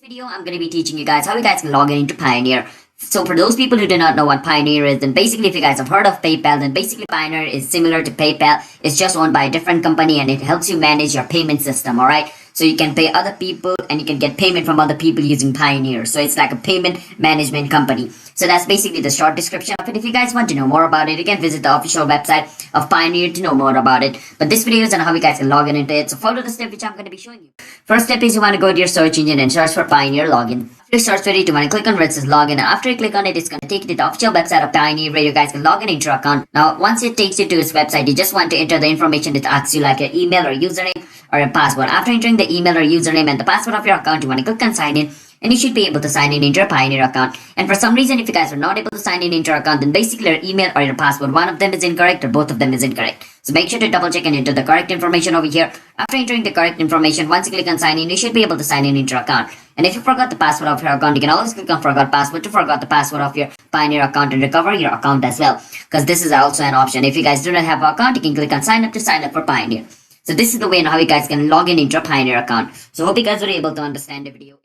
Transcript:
Video, I'm going to be teaching you guys how you guys can log in into Payoneer. So for those people who do not know what Payoneer is, then basically if you guys have heard of PayPal, then basically Payoneer is similar to PayPal. It's just owned by a different company and it helps you manage your payment system, alright? So you can pay other people and you can get payment from other people using Payoneer. So it's like a payment management company. So that's basically the short description of it. If you guys want to know more about it, you can visit the official website of Payoneer to know more about it. But this video is on how you guys can log in into it. So follow the step which I'm going to be showing you. First step is you want to go to your search engine and search for Payoneer Login. After you search for it, you want to click on where it says login. And after you click on it, it's going to take you to the official website of Payoneer where you guys can log in into your account. Now, once it takes you to its website, you just want to enter the information it asks you, like your email or username or a password. After entering the email or username and the password of your account, you want to click on sign in. And you should be able to sign in into your Payoneer account. And for some reason, if you guys are not able to sign in into your account, then basically your email or your password, one of them is incorrect or both of them is incorrect. So make sure to double check and enter the correct information over here. After entering the correct information, once you click on sign in, you should be able to sign in into your account. And if you forgot the password of your account, you can always click on forgot password to forget the password of your Payoneer account and recover your account as well. Because this is also an option. If you guys do not have an account, you can click on sign up to sign up for Payoneer. So this is the way on how you guys can log in into your Payoneer account. So hope you guys were able to understand the video.